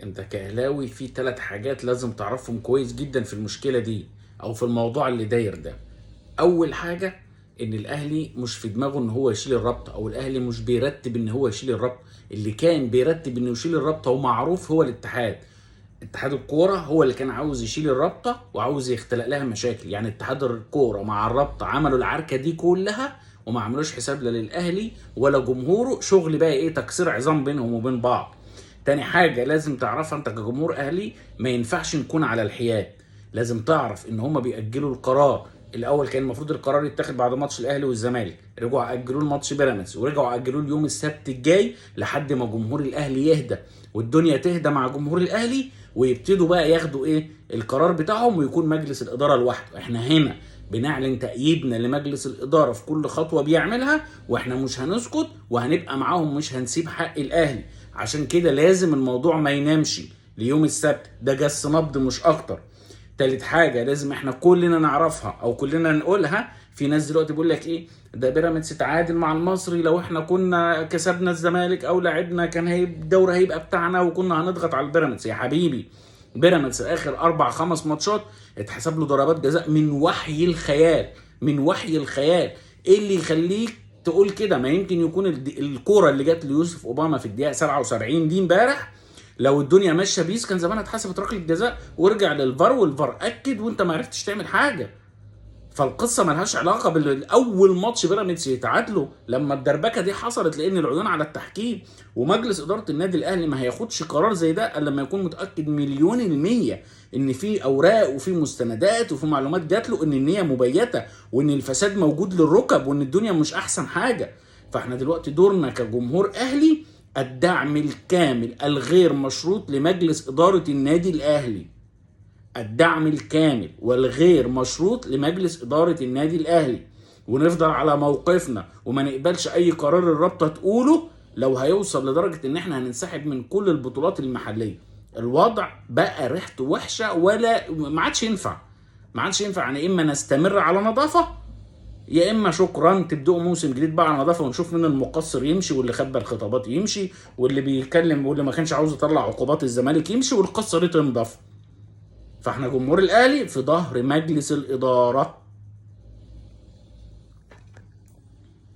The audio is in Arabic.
انت كاهلاوي في 3 حاجات لازم تعرفهم كويس جدا في المشكله دي او في الموضوع اللي داير ده. اول حاجه ان الاهلي مش في دماغه ان هو يشيل الرابطه، او الاهلي مش بيرتب ان هو يشيل الرابطه. اللي كان بيرتب انه يشيل الرابطه ومعروف هو الاتحاد. اتحاد الكوره هو اللي كان عاوز يشيل الرابطه وعاوز يختلق لها مشاكل. يعني اتحاد الكوره مع الرابطه عملوا العركه دي كلها وما عملوش حساب لا للاهلي ولا جمهوره. شغل بقى ايه؟ تكسير عظام بينهم وبين بعض. تاني حاجة لازم تعرفها انت كجمهور اهلي، ما ينفعش نكون على الحياد. لازم تعرف ان هما بيأجلوا القرار. الاول كان المفروض القرار يتاخد بعد ماتش الاهلي والزمالك، رجعوا اجلوه لماتش بيراميدز، ورجعوا اجلوه اليوم السبت الجاي لحد ما جمهور الاهلي يهدى والدنيا تهدى مع جمهور الاهلي، ويبتدوا بقى ياخدوا ايه القرار بتاعهم، ويكون مجلس الاداره لوحده. احنا هنا بنعلن تأييدنا لمجلس الإدارة في كل خطوة بيعملها، واحنا مش هنسكت وهنبقى معاهم، مش هنسيب حق الأهلي. عشان كده لازم الموضوع ما ينامش ليوم السبت ده، جس نبض مش أكتر. تالت حاجة لازم احنا كلنا نعرفها او كلنا نقولها. في ناس دلوقتي بيقول لك ايه ده بيراميدز تعادل مع المصري، لو احنا كنا كسبنا الزمالك او لعبنا كان الدوري هيبقى بتاعنا وكنا هنضغط على البيراميدز. يا حبيبي، بيراميدز اخر 4 5 ماتشات اتحسب له ضربات جزاء من وحي الخيال، من وحي الخيال. ايه اللي يخليك تقول كده؟ ما يمكن يكون الكوره اللي جت ليوسف اوباما في الدقيقه 77 دي امبارح، لو الدنيا ماشيه بيس كان زمان اتحسبت ركله جزاء ورجع للفار والفار اكد وانت ما عرفتش تعمل حاجه. فالقصه ملهاش علاقه بالاول ماتش بيراميدز يتعادلوا لما الدربكه دي حصلت، لان العيون على التحكيم. ومجلس اداره النادي الاهلي ما هياخدش قرار زي ده الا لما يكون متاكد مليون المية ان في اوراق وفي مستندات وفي معلومات جات له ان النيه مبيته وان الفساد موجود للركب وان الدنيا مش احسن حاجه. فاحنا دلوقتي دورنا كجمهور اهلي الدعم الكامل الغير مشروط لمجلس اداره النادي الاهلي. الدعم الكامل والغير مشروط لمجلس إدارة النادي الأهلي، ونفضل على موقفنا وما نقبلش أي قرار الرابطة تقوله لو هيوصل لدرجة إن إحنا هننسحب من كل البطولات المحلية. الوضع بقى ريحته وحشة، ولا ما عادش ينفع، ما عادش ينفع. يعني إما نستمر على نظافة، يا إما شكرا تبدأوا موسم جديد بقى على نظافة، ونشوف مين المقصر يمشي واللي خبى الخطابات يمشي واللي بيتكلم واللي ما كانش عاوز يطلع عقوبات الزمالك يمشي والقصة دي تنضف. فاحنا جمهور الاهلي في ظهر مجلس الاداره.